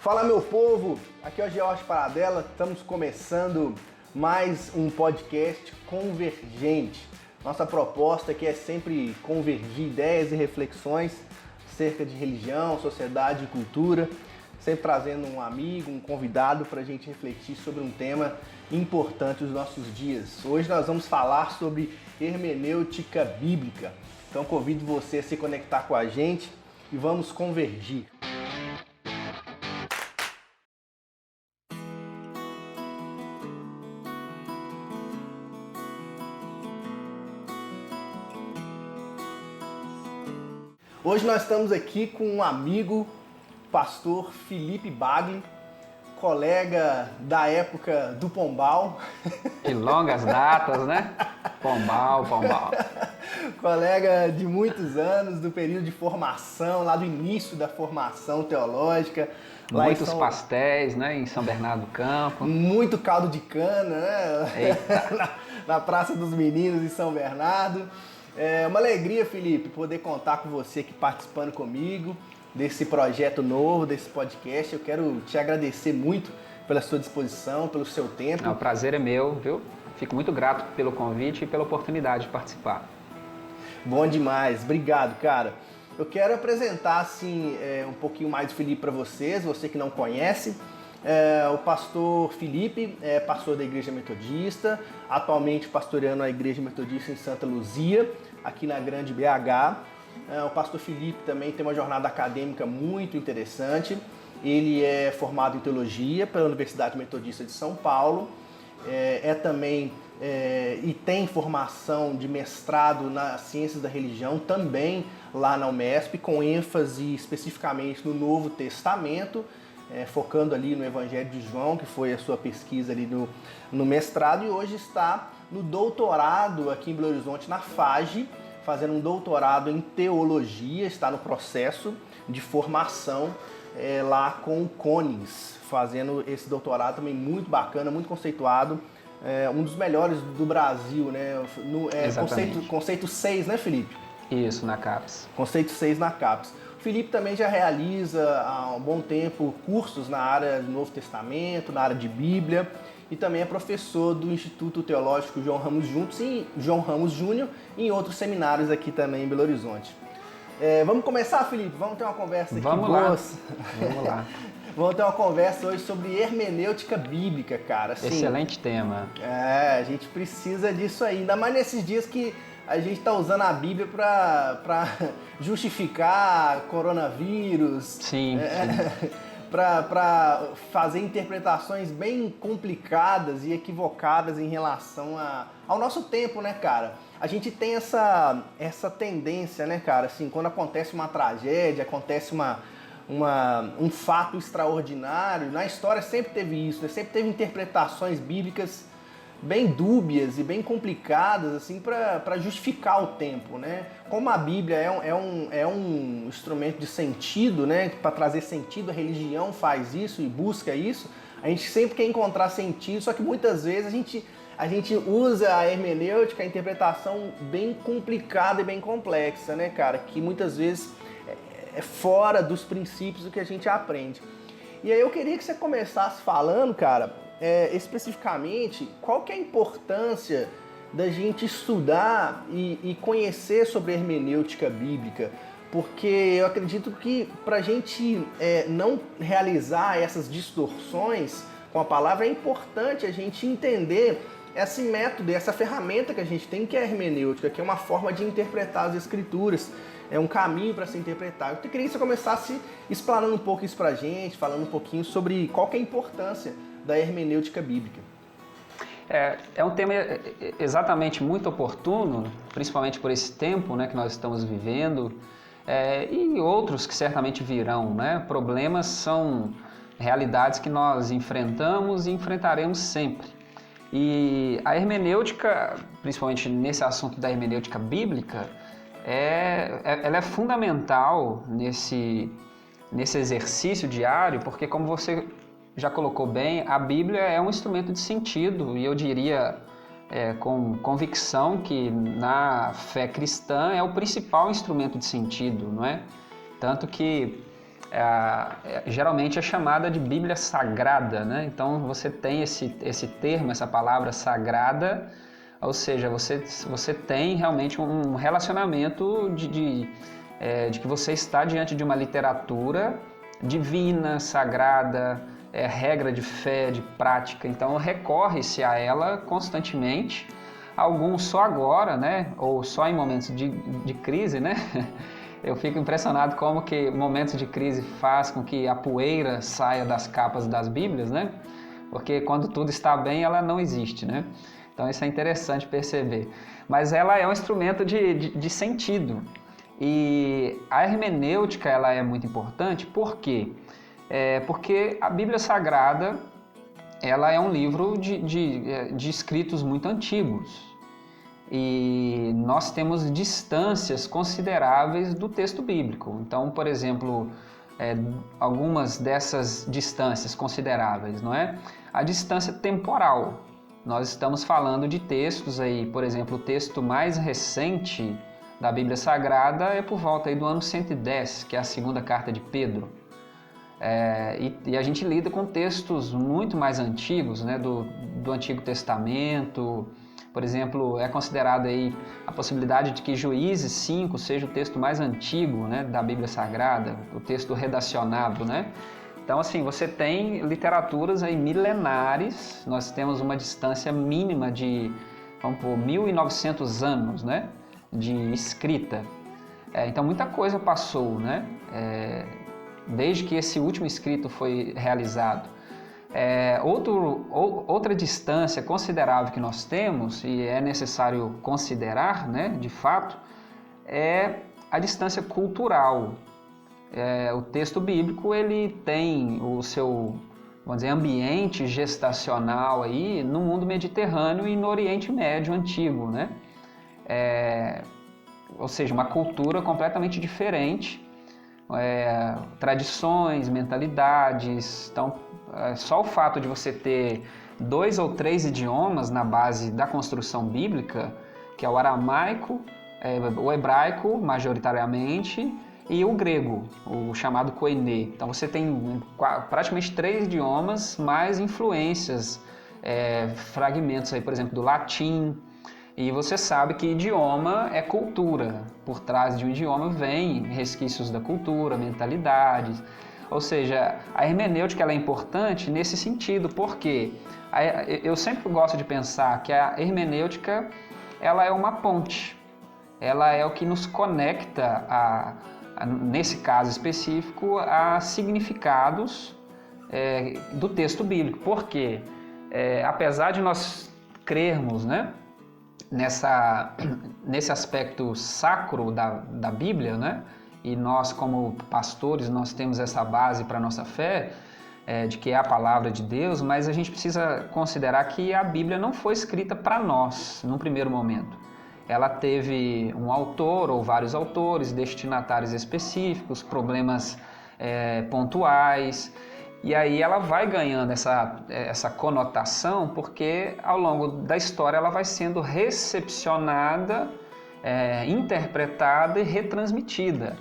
Fala, meu povo, aqui é o George Paradella, estamos começando mais um podcast Convergente. Nossa proposta aqui é sempre convergir ideias e reflexões acerca de religião, sociedade e cultura, sempre trazendo um amigo, um convidado para a gente refletir sobre um tema importante dos nossos dias. Hoje nós vamos falar sobre hermenêutica bíblica, então convido você a se conectar com a gente e vamos convergir. Hoje nós estamos aqui com um amigo, pastor Felipe Bagli, colega da época do Pombal. De longas datas, né? Pombal. Colega de muitos anos, do período de formação, lá do início da formação teológica. Muitos pastéis, né? Em São Bernardo do Campo. Muito caldo de cana, né? Eita. na Praça dos Meninos em São Bernardo. É uma alegria, Felipe, poder contar com você aqui participando comigo desse projeto novo, desse podcast. Eu quero te agradecer muito pela sua disposição, pelo seu tempo. O prazer é meu, viu? Fico muito grato pelo convite e pela oportunidade de participar. Bom demais, obrigado, cara. Eu quero apresentar assim, um pouquinho mais do Felipe para vocês, você que não conhece. O pastor Felipe é pastor da Igreja Metodista, atualmente pastoreando a Igreja Metodista em Santa Luzia, aqui na Grande BH. O pastor Felipe também tem uma jornada acadêmica muito interessante. Ele é formado em teologia pela Universidade Metodista de São Paulo, e tem formação de mestrado nas ciências da religião também lá na UMESP, com ênfase especificamente no Novo Testamento, focando ali no Evangelho de João, que foi a sua pesquisa ali no mestrado, e hoje está no doutorado aqui em Belo Horizonte, na FAGE, fazendo um doutorado em teologia, está no processo de formação lá com o CONIS, fazendo esse doutorado também muito bacana, muito conceituado, um dos melhores do Brasil, né? Conceito 6, né, Felipe? Isso, na CAPES. Conceito 6 na CAPES. O Felipe também já realiza há um bom tempo cursos na área do Novo Testamento, na área de Bíblia, e também é professor do Instituto Teológico João Ramos Júnior e em outros seminários aqui também em Belo Horizonte. Vamos começar, Felipe? Vamos ter uma conversa aqui. Vamos lá. Vamos ter uma conversa hoje sobre hermenêutica bíblica, cara. Assim, excelente tema. A gente precisa disso aí, ainda mais nesses dias que a gente está usando a Bíblia para justificar coronavírus. Sim. Para fazer interpretações bem complicadas e equivocadas em relação ao nosso tempo, né, cara? A gente tem essa tendência, né, cara? Assim, quando acontece uma tragédia, acontece um fato extraordinário, na história sempre teve isso, né? Sempre teve interpretações bíblicas bem dúbias e bem complicadas assim para justificar o tempo, né? Como a Bíblia é um instrumento de sentido, né? Para trazer sentido, a religião faz isso e busca isso. A gente sempre quer encontrar sentido, só que muitas vezes a gente usa a hermenêutica, a interpretação bem complicada e bem complexa, né, cara? Que muitas vezes é fora dos princípios do que a gente aprende. E aí eu queria que você começasse falando, cara, especificamente, qual que é a importância da gente estudar e conhecer sobre a hermenêutica bíblica, porque eu acredito que para a gente não realizar essas distorções com a palavra, é importante a gente entender esse método, essa ferramenta que a gente tem, que é a hermenêutica, que é uma forma de interpretar as escrituras, é um caminho para se interpretar. Eu queria que você começasse explanando um pouco isso para a gente, falando um pouquinho sobre qual que é a importância da hermenêutica bíblica. É um tema exatamente muito oportuno, principalmente por esse tempo, né, que nós estamos vivendo, e outros que certamente virão, né? Problemas são realidades que nós enfrentamos e enfrentaremos sempre. E a hermenêutica, principalmente nesse assunto da hermenêutica bíblica, ela é fundamental nesse exercício diário, porque, como você já colocou bem, a Bíblia é um instrumento de sentido, e eu diria com convicção que na fé cristã é o principal instrumento de sentido, não é? Tanto que geralmente é chamada de Bíblia Sagrada, né? Então você tem esse termo, essa palavra sagrada, ou seja, você tem realmente um relacionamento de que você está diante de uma literatura divina, sagrada, regra de fé, de prática. Então recorre-se a ela constantemente, alguns só agora, né? Ou só em momentos de crise, né? Eu fico impressionado como que momentos de crise faz com que a poeira saia das capas das Bíblias, né? Porque quando tudo está bem, ela não existe, né? Então isso é interessante perceber. Mas ela é um instrumento de sentido. E a hermenêutica ela é muito importante, por quê? Porque a Bíblia Sagrada ela é um livro de escritos muito antigos. E nós temos distâncias consideráveis do texto bíblico. Então, por exemplo, algumas dessas distâncias consideráveis, não é? A distância temporal. Nós estamos falando de textos aí, por exemplo, o texto mais recente da Bíblia Sagrada é por volta aí do ano 110, que é a segunda carta de Pedro. E a gente lida com textos muito mais antigos, né, do Antigo Testamento. Por exemplo, é considerado aí a possibilidade de que Juízes 5 seja o texto mais antigo, né, da Bíblia Sagrada, o texto redacionado, né? Então, assim, você tem literaturas aí milenares, nós temos uma distância mínima de, vamos por 1.900 anos, né, de escrita. Então, muita coisa passou, né, desde que esse último escrito foi realizado. Outra distância considerável que nós temos, e é necessário considerar, né, de fato, é a distância cultural. O texto bíblico ele tem o seu, vamos dizer, ambiente gestacional aí no mundo mediterrâneo e no Oriente Médio antigo, né? Ou seja, uma cultura completamente diferente, tradições, mentalidades. Então, só o fato de você ter 2 ou 3 idiomas na base da construção bíblica, que é o aramaico, o hebraico majoritariamente, e o grego, o chamado koiné. Então você tem praticamente 3 idiomas, mais influências, fragmentos aí, por exemplo, do latim. E você sabe que idioma é cultura. Por trás de um idioma vem resquícios da cultura, mentalidades. Ou seja, a hermenêutica ela é importante nesse sentido, porque eu sempre gosto de pensar que a hermenêutica ela é uma ponte. Ela é o que nos conecta, nesse caso específico, a significados do texto bíblico. Porque, apesar de nós crermos, né, nesse aspecto sacro da Bíblia, né, e nós como pastores nós temos essa base para a nossa fé, de que é a palavra de Deus, mas a gente precisa considerar que a Bíblia não foi escrita para nós, num primeiro momento. Ela teve um autor ou vários autores, destinatários específicos, problemas pontuais, e aí ela vai ganhando essa conotação porque ao longo da história ela vai sendo recepcionada, interpretada e retransmitida.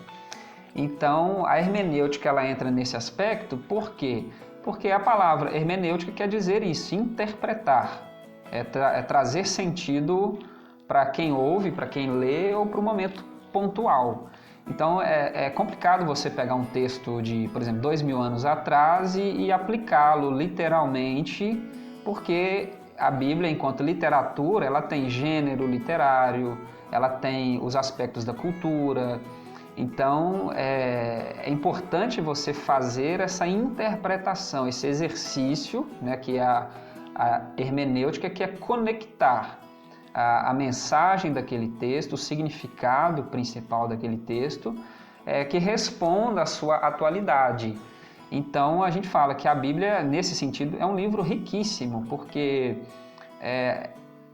Então a hermenêutica ela entra nesse aspecto, por quê? Porque a palavra hermenêutica quer dizer isso, interpretar, trazer sentido para quem ouve, para quem lê ou para o momento pontual. Então é complicado você pegar um texto de, por exemplo, 2000 anos atrás e aplicá-lo literalmente, porque a Bíblia, enquanto literatura, ela tem gênero literário, ela tem os aspectos da cultura. Então é importante você fazer essa interpretação, esse exercício, né, que é a hermenêutica, que é conectar a mensagem daquele texto, o significado principal daquele texto, que responda à sua atualidade. Então a gente fala que a Bíblia, nesse sentido, é um livro riquíssimo, porque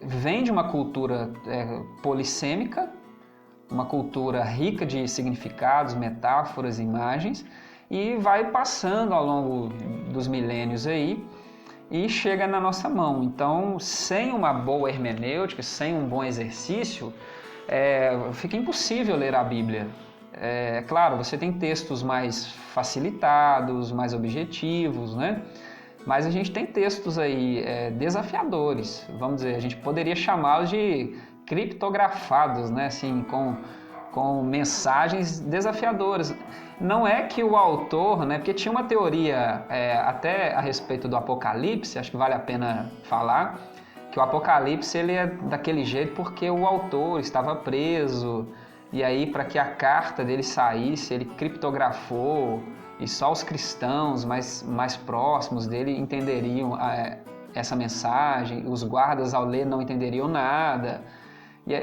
vem de uma cultura polissêmica, uma cultura rica de significados, metáforas, imagens, e vai passando ao longo dos milênios aí, e chega na nossa mão. Então, sem uma boa hermenêutica, sem um bom exercício, fica impossível ler a Bíblia. Claro, você tem textos mais facilitados, mais objetivos, né? Mas a gente tem textos aí desafiadores, vamos dizer, a gente poderia chamá-los de criptografados, né? Assim, com mensagens desafiadoras. Não é que o autor, né? Porque tinha uma teoria até a respeito do Apocalipse, acho que vale a pena falar, que o Apocalipse ele é daquele jeito porque o autor estava preso, e aí para que a carta dele saísse, ele criptografou, e só os cristãos mais próximos dele entenderiam essa mensagem, os guardas ao ler não entenderiam nada.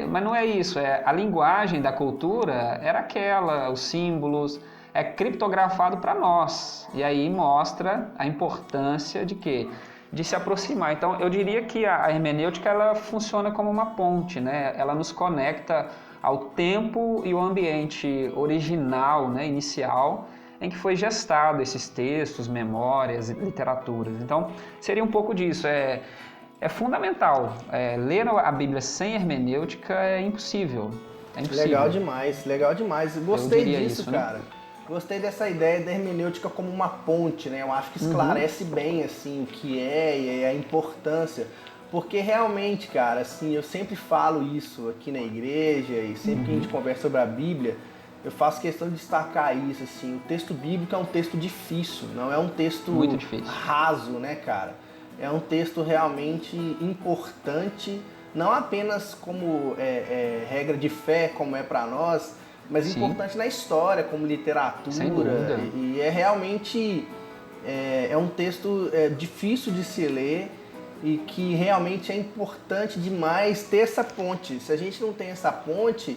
Mas não é isso, a linguagem da cultura era aquela, os símbolos, é criptografado para nós, e aí mostra a importância de quê? De se aproximar. Então eu diria que a hermenêutica ela funciona como uma ponte, né? Ela nos conecta ao tempo e o ambiente original, né, inicial, em que foi gestado esses textos, memórias, literaturas. Então, seria um pouco disso. É fundamental. Ler a Bíblia sem hermenêutica é impossível. É impossível. Legal demais, legal demais. Gostei disso, isso, cara. Né? Gostei dessa ideia da hermenêutica como uma ponte, né? Eu acho que esclarece bem, assim, o que e a importância. Porque realmente, cara, assim, eu sempre falo isso aqui na igreja e sempre que a gente conversa sobre a Bíblia, eu faço questão de destacar isso, assim, o texto bíblico é um texto difícil, não é um texto muito difícil, raso, né, cara? É um texto realmente importante, não apenas como regra de fé, como é para nós, mas sim, importante na história, como literatura. Sem dúvida. E realmente é um texto difícil de se ler e que realmente é importante demais ter essa ponte. Se a gente não tem essa ponte,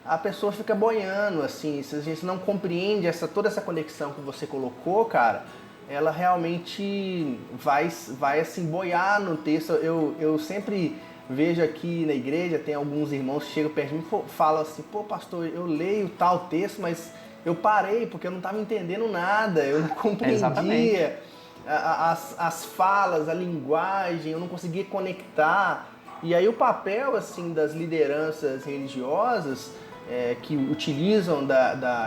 a pessoa fica boiando, assim, se a gente não compreende toda essa conexão que você colocou, cara, ela realmente vai assim, boiar no texto. Eu sempre vejo aqui na igreja, tem alguns irmãos que chegam perto de mim e falam assim, pô, pastor, eu leio tal texto, mas eu parei porque eu não estava entendendo nada, eu não compreendia as falas, a linguagem, eu não conseguia conectar. E aí o papel, assim, das lideranças religiosas que utilizam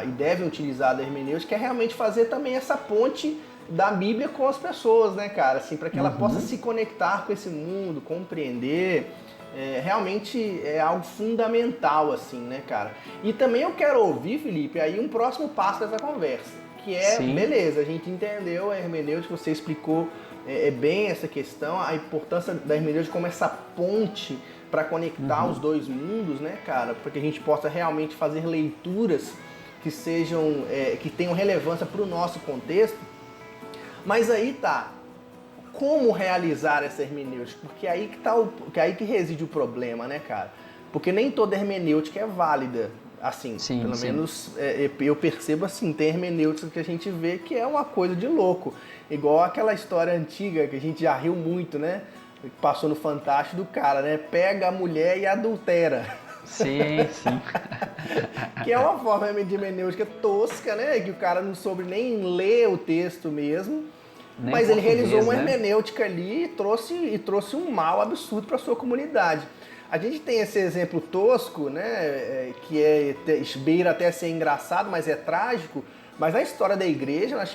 e devem utilizar da hermenêutica é realmente fazer também essa ponte da Bíblia com as pessoas, né, cara? Assim, para que ela possa se conectar com esse mundo, compreender. Realmente é algo fundamental, assim, né, cara? E também eu quero ouvir, Felipe, aí um próximo passo dessa conversa, que sim, beleza, a gente entendeu a hermenêutica, você explicou bem essa questão, a importância da hermenêutica como essa ponte para conectar os dois mundos, né, cara? Para que a gente possa realmente fazer leituras que sejam, que tenham relevância para o nosso contexto. Mas aí tá, como realizar essa hermenêutica? Porque aí que reside o problema, né, cara? Porque nem toda hermenêutica é válida, assim, sim, pelo menos eu percebo assim, tem hermenêutica que a gente vê que é uma coisa de louco, igual aquela história antiga que a gente já riu muito, né? Que passou no Fantástico do cara, né? Pega a mulher e adultera. Sim, sim. Que é uma forma de hermenêutica tosca, né? Que o cara não soube nem ler o texto mesmo. Nem mas ele realizou uma hermenêutica ali e trouxe um mal absurdo para a sua comunidade. A gente tem esse exemplo tosco, né? Que beira até ser engraçado, mas é trágico. Mas na história da igreja nós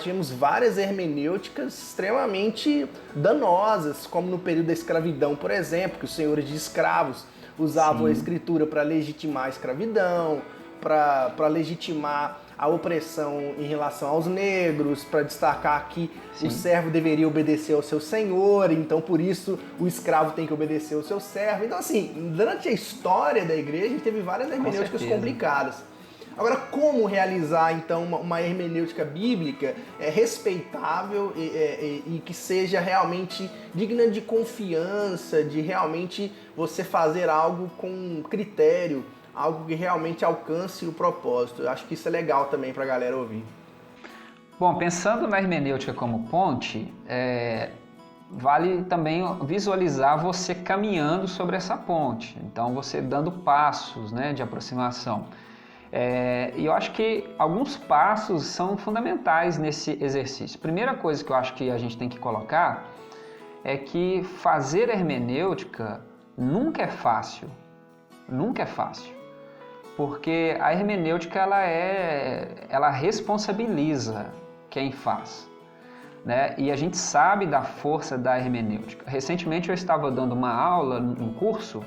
tivemos várias hermenêuticas extremamente danosas, como no período da escravidão, por exemplo, que os senhores de escravos usavam a escritura para legitimar a escravidão, para legitimar a opressão em relação aos negros, para destacar que o servo deveria obedecer ao seu senhor, então por isso o escravo tem que obedecer ao seu servo. Então assim, durante a história da igreja a gente teve várias hermenêuticas complicadas. Agora, como realizar, então, uma hermenêutica bíblica respeitável e que seja realmente digna de confiança, de realmente você fazer algo com critério, algo que realmente alcance o propósito? Eu acho que isso é legal também para a galera ouvir. Bom, pensando na hermenêutica como ponte, vale também visualizar você caminhando sobre essa ponte, então você dando passos, né, de aproximação. E eu acho que alguns passos são fundamentais nesse exercício. Primeira coisa que eu acho que a gente tem que colocar é que fazer hermenêutica nunca é fácil. Nunca é fácil. porque a hermenêutica ela responsabiliza quem faz, né? E a gente sabe da força da hermenêutica. Recentemente eu estava dando uma aula, um curso,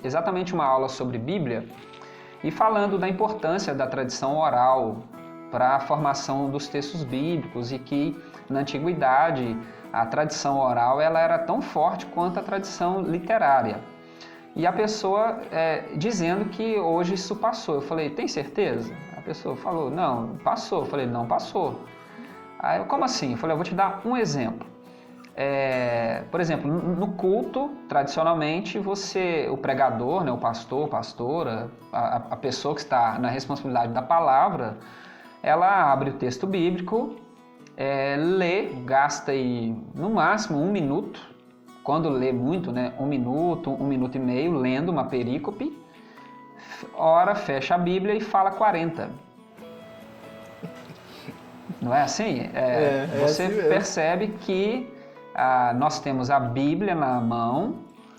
exatamente uma aula sobre Bíblia, e falando da importância da tradição oral para a formação dos textos bíblicos, e que na antiguidade a tradição oral ela era tão forte quanto a tradição literária. E a pessoa dizendo que hoje isso passou. Eu falei, tem certeza? A pessoa falou, não, passou. Eu falei, não passou. Aí eu, como assim? Eu falei, eu vou te dar um exemplo. Por exemplo, no culto, tradicionalmente, o pregador, né, o pastor, pastora, a pessoa que está na responsabilidade da palavra, ela abre o texto bíblico, lê, gasta aí, no máximo 1 minuto, quando lê muito, né, 1 minuto e meio, lendo uma perícope, ora, fecha a Bíblia e fala 40. Não é assim? Você assim mesmo. percebe que nós temos a Bíblia na mão,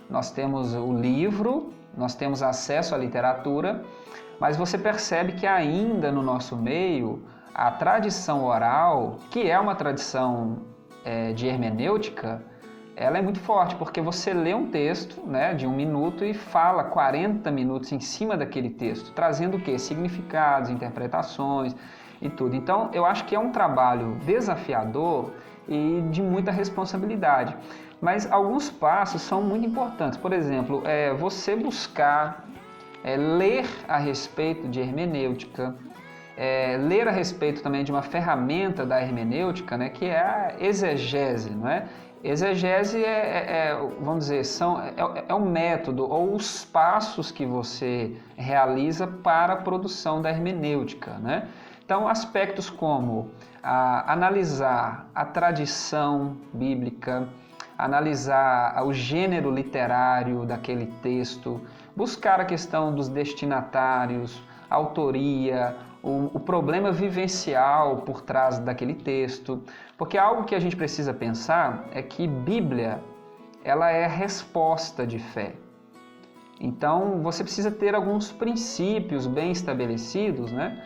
nós temos o livro, nós temos acesso à literatura, mas você percebe que ainda no nosso meio, a tradição oral, que é uma tradição de hermenêutica, ela é muito forte, porque você lê um texto, né, de 1 minuto e fala 40 minutos em cima daquele texto, trazendo o quê? Significados, interpretações e tudo. Então, eu acho que é um trabalho desafiador e de muita responsabilidade. Mas alguns passos são muito importantes. Por exemplo, você buscar ler a respeito de hermenêutica, ler a respeito também de uma ferramenta da hermenêutica, né, que é a exegese, não é? Exegese vamos dizer, é um método ou os passos que você realiza para a produção da hermenêutica, né? Então, aspectos como analisar a tradição bíblica, analisar o gênero literário daquele texto, buscar a questão dos destinatários, autoria, o problema vivencial por trás daquele texto, porque algo que a gente precisa pensar é que Bíblia, ela é resposta de fé. Então, você precisa ter alguns princípios bem estabelecidos, né?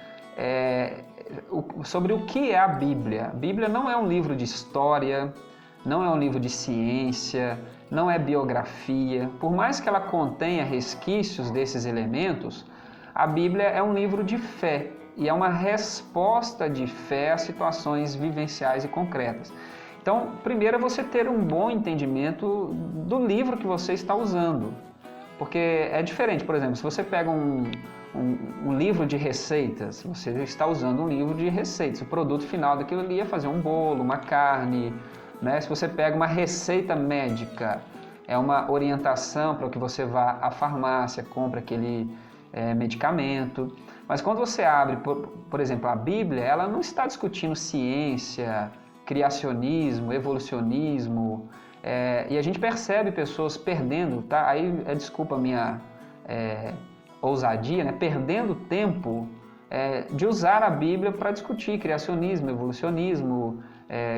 Sobre o que é a Bíblia. A Bíblia não é um livro de história, não é um livro de ciência, não é biografia. Por mais que ela contenha resquícios desses elementos, a Bíblia é um livro de fé e é uma resposta de fé a situações vivenciais e concretas. Então, primeiro é você ter um bom entendimento do livro que você está usando, porque é diferente. Por exemplo, se você pega um livro de receitas, você está usando um livro de receitas, o produto final daquilo ali é fazer um bolo, uma carne, né? Se você pega uma receita médica, é uma orientação para que você vá à farmácia, compre aquele medicamento. Mas quando você abre, por exemplo, a Bíblia, ela não está discutindo ciência, criacionismo, evolucionismo, e a gente percebe pessoas perdendo, tá? Aí, desculpa a minha ousadia, né? Perdendo tempo de usar a Bíblia para discutir criacionismo, evolucionismo,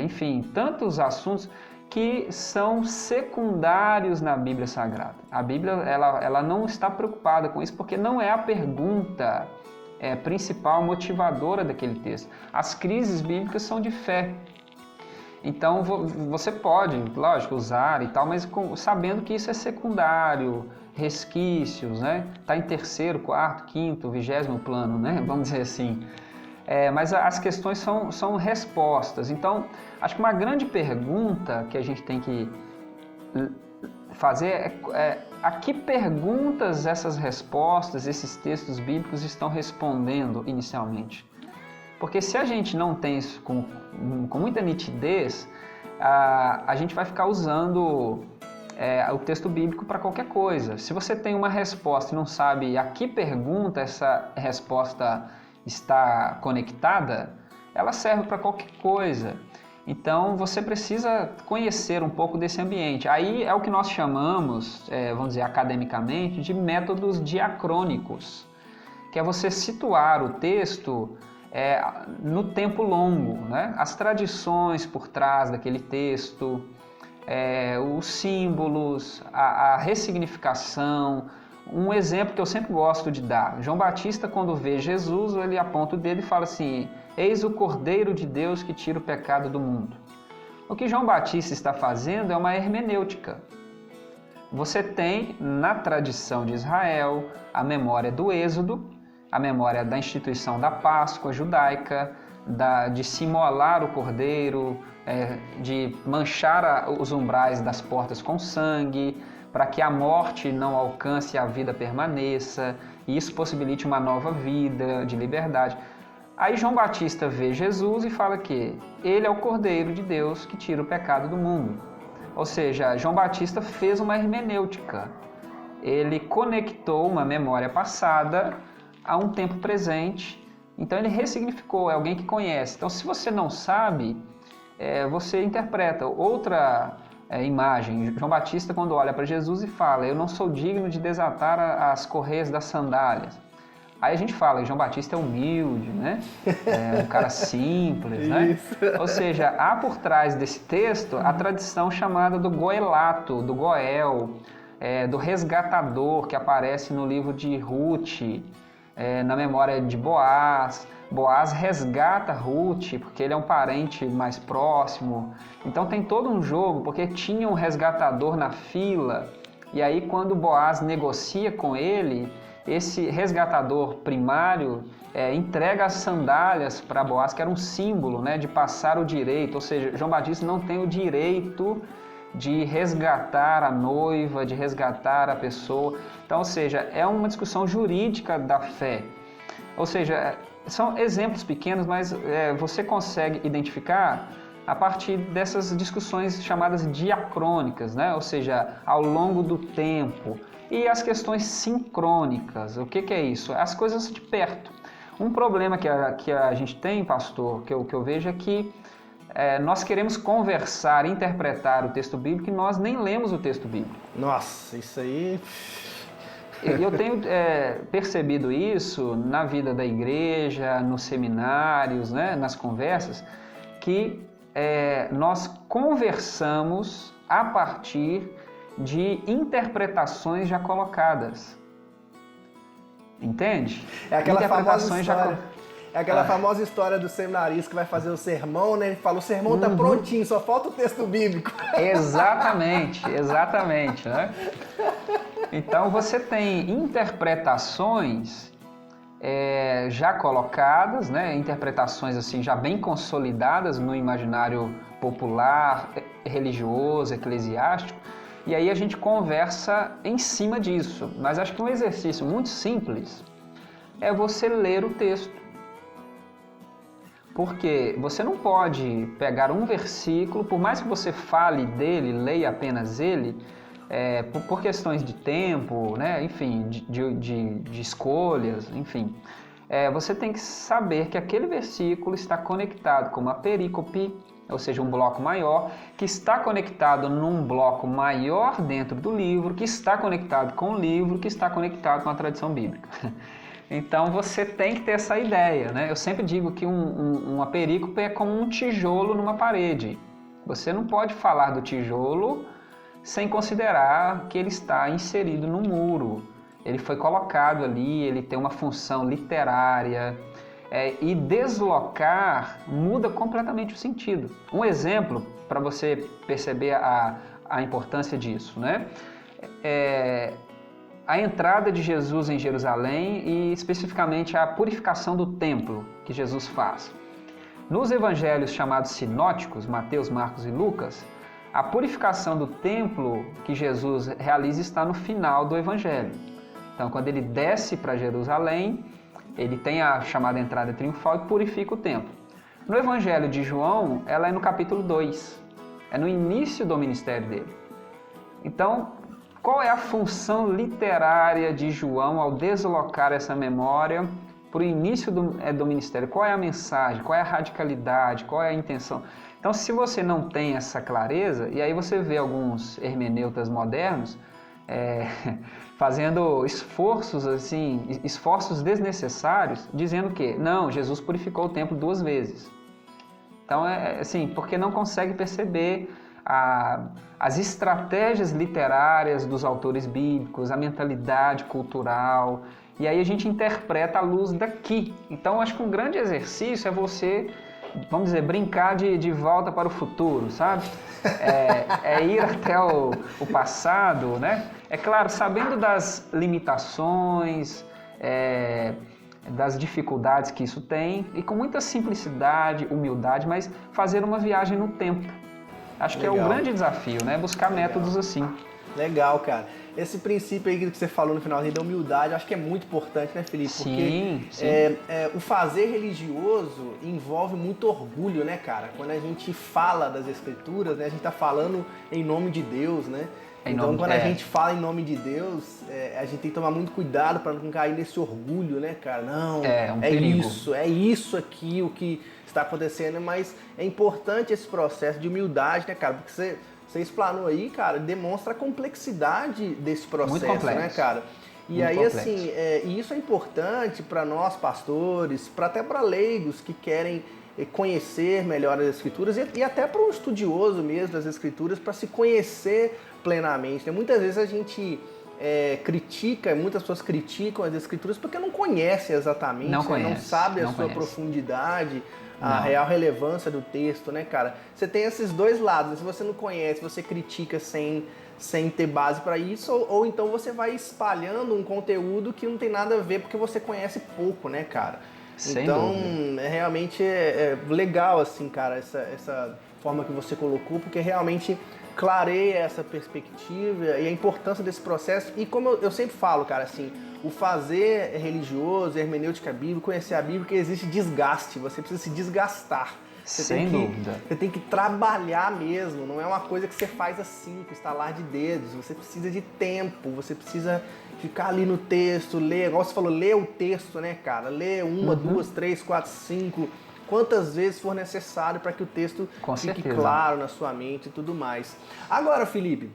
enfim, tantos assuntos que são secundários na Bíblia Sagrada. A Bíblia ela não está preocupada com isso, porque não é a pergunta principal, motivadora daquele texto. As crises bíblicas são de fé. Então você pode, lógico, usar e tal, mas sabendo que isso é secundário, resquícios, né? Está em 3º, 4º, 5º, 20º plano, né? Vamos dizer assim. Mas as questões são respostas. Então, acho que uma grande pergunta que a gente tem que fazer a que perguntas essas respostas, esses textos bíblicos estão respondendo inicialmente. Porque se a gente não tem isso com muita nitidez, a gente vai ficar usando o texto bíblico para qualquer coisa. Se você tem uma resposta e não sabe a que pergunta essa resposta está conectada, ela serve para qualquer coisa. Então você precisa conhecer um pouco desse ambiente. Aí é o que nós chamamos, vamos dizer academicamente, de métodos diacrônicos, que é você situar o texto no tempo longo, né? As tradições por trás daquele texto, os símbolos, a ressignificação, Um exemplo que eu sempre gosto de dar, João Batista, quando vê Jesus, ele aponta o dedo e fala assim: eis o Cordeiro de Deus que tira o pecado do mundo. O que João Batista está fazendo é uma hermenêutica. Você tem, na tradição de Israel, a memória do Êxodo, a memória da instituição da Páscoa judaica, de se imolar o cordeiro, de manchar os umbrais das portas com sangue, para que a morte não alcance e a vida permaneça, e isso possibilite uma nova vida de liberdade. Aí João Batista vê Jesus e fala que ele é o Cordeiro de Deus que tira o pecado do mundo. Ou seja, João Batista fez uma hermenêutica. Ele conectou uma memória passada a um tempo presente. Então ele ressignificou, é alguém que conhece. Então se você não sabe, você interpreta outra imagem. João Batista, quando olha para Jesus e fala: eu não sou digno de desatar as correias das sandálias. Aí a gente fala que João Batista é humilde, né? É um cara simples, né? Ou seja, há por trás desse texto a tradição chamada do goelato, do goel, do resgatador, que aparece no livro de Ruth, na memória de Boaz. Boaz resgata Ruth, porque ele é um parente mais próximo. Então tem todo um jogo, porque tinha um resgatador na fila, e aí quando Boaz negocia com ele, esse resgatador primário entrega as sandálias para Boaz, que era um símbolo, né, de passar o direito. Ou seja, João Batista não tem o direito de resgatar a noiva, de resgatar a pessoa. Então, ou seja, é uma discussão jurídica da fé. Ou seja, são exemplos pequenos, mas você consegue identificar a partir dessas discussões chamadas diacrônicas, né? Ou seja, ao longo do tempo. E as questões sincrônicas, o que é isso? As coisas de perto. Um problema que a gente tem, pastor, que eu vejo é que nós queremos conversar, interpretar o texto bíblico e nós nem lemos o texto bíblico. Nossa, isso aí... Eu tenho percebido isso na vida da igreja, nos seminários, né, nas conversas, que nós conversamos a partir de interpretações já colocadas. Entende? É aquela famosa história. É aquela famosa história do seminarista que vai fazer o sermão, né? Ele fala: o sermão está prontinho, só falta o texto bíblico. Exatamente, né? Então você tem interpretações já colocadas, né? Interpretações assim já bem consolidadas no imaginário popular, religioso, eclesiástico. E aí a gente conversa em cima disso. Mas acho que um exercício muito simples é você ler o texto. Porque você não pode pegar um versículo, por mais que você fale dele, leia apenas ele, por questões de tempo, né? Enfim, de escolhas, enfim. Você tem que saber que aquele versículo está conectado com uma perícope, ou seja, um bloco maior, que está conectado num bloco maior dentro do livro, que está conectado com o livro, que está conectado com a tradição bíblica. Então você tem que ter essa ideia, né? Eu sempre digo que uma perícope é como um tijolo numa parede. Você não pode falar do tijolo sem considerar que ele está inserido no muro. Ele foi colocado ali, ele tem uma função literária. E deslocar muda completamente o sentido. Um exemplo para você perceber a importância disso, né? A entrada de Jesus em Jerusalém e especificamente a purificação do templo que Jesus faz. Nos evangelhos chamados sinóticos, Mateus, Marcos e Lucas, a purificação do templo que Jesus realiza está no final do evangelho. Então, quando ele desce para Jerusalém, ele tem a chamada entrada triunfal e purifica o templo. No Evangelho de João, ela é no capítulo 2. É no início do ministério dele. Então, qual é a função literária de João ao deslocar essa memória para o início do ministério? Qual é a mensagem? Qual é a radicalidade? Qual é a intenção? Então, se você não tem essa clareza, e aí você vê alguns hermeneutas modernos fazendo esforços desnecessários, dizendo que não, Jesus purificou o templo 2 vezes. Então, porque não consegue perceber as estratégias literárias dos autores bíblicos, a mentalidade cultural, e aí a gente interpreta à luz daqui. Então, acho que um grande exercício é você, vamos dizer, brincar de volta para o futuro, sabe? É ir até o passado, né? É claro, sabendo das limitações, das dificuldades que isso tem, e com muita simplicidade, humildade, mas fazer uma viagem no tempo. Acho que é o grande desafio, né? Buscar métodos assim. Legal, cara. Esse princípio aí que você falou no finalzinho da humildade, eu acho que é muito importante, né, Felipe? Porque sim. O fazer religioso envolve muito orgulho, né, cara? Quando a gente fala das escrituras, né, a gente tá falando em nome de Deus, né? Então, quando a gente fala em nome de Deus, a gente tem que tomar muito cuidado para não cair nesse orgulho, né, cara? Não, é isso aqui o que está acontecendo, mas é importante esse processo de humildade, né, cara? Porque você explanou aí, cara, demonstra a complexidade desse processo, né, cara? E aí, assim, e isso é importante para nós, pastores, até para leigos que querem conhecer melhor as Escrituras e até para um estudioso mesmo das Escrituras, para se conhecer plenamente, né? Muitas vezes a gente critica, muitas pessoas criticam as Escrituras porque não conhecem exatamente, não sabe a sua profundidade, a real relevância do texto, né, cara? Você tem esses dois lados. Se você não conhece, você critica sem ter base para isso, ou então você vai espalhando um conteúdo que não tem nada a ver porque você conhece pouco, né, cara? Então, realmente é legal, assim, cara, essa forma que você colocou, porque realmente clareia essa perspectiva e a importância desse processo. E como eu sempre falo, cara, assim, o fazer religioso, hermenêutica bíblica, conhecer a Bíblia, que existe desgaste, você precisa se desgastar. Sem dúvida. Você tem que trabalhar mesmo, não é uma coisa que você faz assim, com estalar de dedos. Você precisa de tempo, você precisa ficar ali no texto, ler, igual você falou, ler o texto, né, cara? Ler uma, duas, três, quatro, cinco, quantas vezes for necessário para que o texto fique claro na sua mente e tudo mais. Agora, Felipe,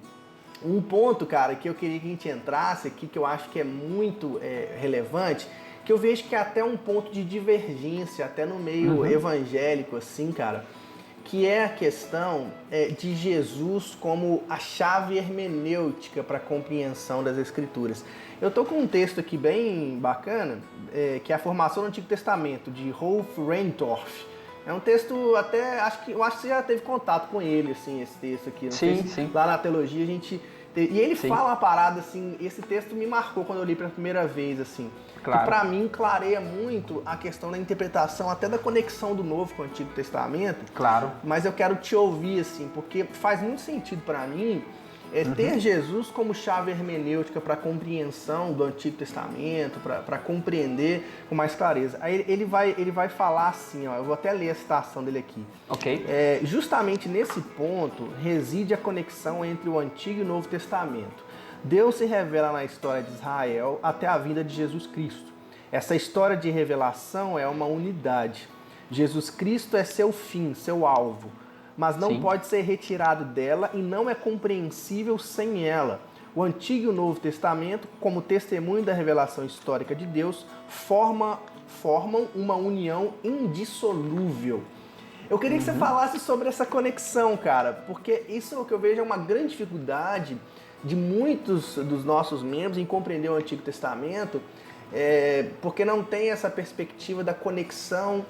um ponto, cara, que eu queria que a gente entrasse aqui, que eu acho que é muito relevante, que eu vejo que é até um ponto de divergência, até no meio evangélico, assim, cara, que é a questão de Jesus como a chave hermenêutica para a compreensão das Escrituras. Eu tô com um texto aqui bem bacana, que é a Formação do Antigo Testamento, de Rolf Reintorf. É um texto até, eu acho que você já teve contato com ele, assim, esse texto aqui. Sim. Lá na teologia a gente... E ele fala uma parada, assim, esse texto me marcou quando eu li pela primeira vez, assim. Claro. Que pra mim clareia muito a questão da interpretação, até da conexão do Novo com o Antigo Testamento. Claro. Mas eu quero te ouvir, assim, porque faz muito sentido pra mim ter Jesus como chave hermenêutica para a compreensão do Antigo Testamento, para compreender com mais clareza. Aí ele vai falar assim, ó, eu vou até ler a citação dele aqui. Ok. Justamente nesse ponto reside a conexão entre o Antigo e o Novo Testamento. Deus se revela na história de Israel até a vinda de Jesus Cristo. Essa história de revelação é uma unidade. Jesus Cristo é seu fim, seu alvo, mas não pode ser retirado dela e não é compreensível sem ela. O Antigo e o Novo Testamento, como testemunho da revelação histórica de Deus, formam uma união indissolúvel. Eu queria que você falasse sobre essa conexão, cara, porque isso é o que eu vejo é uma grande dificuldade de muitos dos nossos membros em compreender o Antigo Testamento, porque não tem essa perspectiva da conexão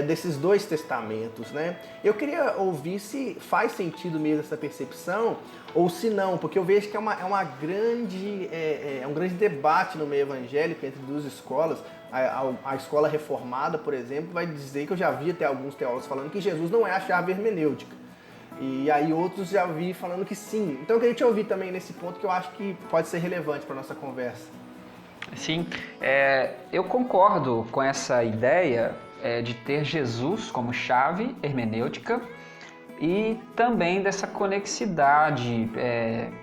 desses dois testamentos, né? Eu queria ouvir se faz sentido mesmo essa percepção ou se não, porque eu vejo que é um grande debate no meio evangélico entre duas escolas. A escola reformada, por exemplo, vai dizer, que eu já vi até alguns teólogos falando que Jesus não é a chave hermenêutica. E aí outros já vi falando que sim. Então eu queria te ouvir também nesse ponto, que eu acho que pode ser relevante para a nossa conversa. Sim, eu concordo com essa ideia de ter Jesus como chave hermenêutica e também dessa conexidade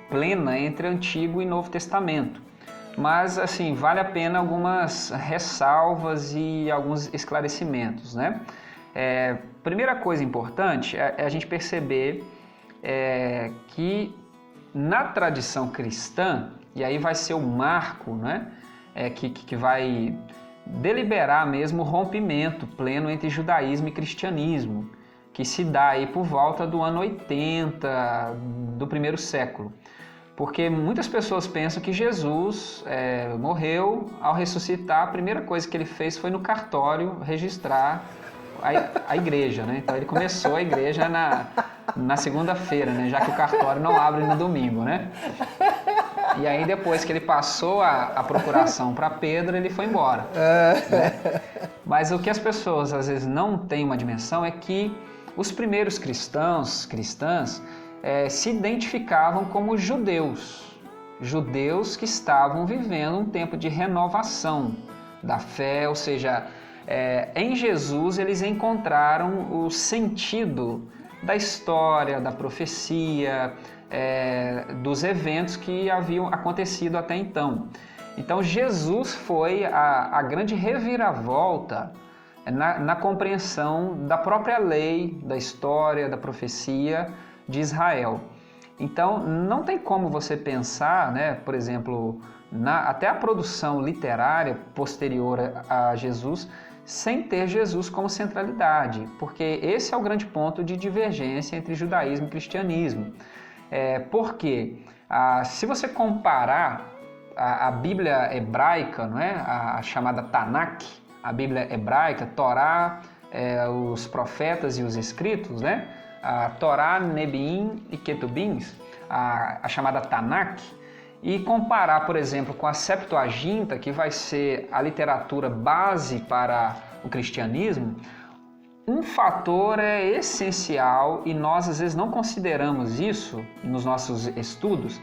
plena entre Antigo e Novo Testamento. Mas, assim, vale a pena algumas ressalvas e alguns esclarecimentos, né? Primeira coisa importante é a gente perceber que na tradição cristã, e aí vai ser o marco, né? Que vai deliberar mesmo o rompimento pleno entre judaísmo e cristianismo, que se dá aí por volta do ano 80 do primeiro século. Porque muitas pessoas pensam que Jesus morreu, ao ressuscitar, a primeira coisa que ele fez foi no cartório registrar a igreja, né? Então ele começou a igreja na segunda-feira, né? Já que o cartório não abre no domingo, né? E aí depois que ele passou a procuração para Pedro, ele foi embora. Né? Mas o que as pessoas às vezes não têm uma dimensão é que os primeiros cristãs, se identificavam como judeus que estavam vivendo um tempo de renovação da fé, ou seja, em Jesus eles encontraram o sentido da história, da profecia, dos eventos que haviam acontecido até então. Então Jesus foi a grande reviravolta na compreensão da própria lei, da história, da profecia de Israel. Então não tem como você pensar, né, por exemplo, até a produção literária posterior a Jesus, sem ter Jesus como centralidade, porque esse é o grande ponto de divergência entre judaísmo e cristianismo. Porque se você comparar a Bíblia hebraica, não é? A chamada Tanakh, a Bíblia hebraica, Torá, os profetas e os escritos, né? A Torá, Nebiim e Ketubim, a chamada Tanakh, e comparar, por exemplo, com a Septuaginta, que vai ser a literatura base para o cristianismo, um fator é essencial e nós às vezes não consideramos isso nos nossos estudos,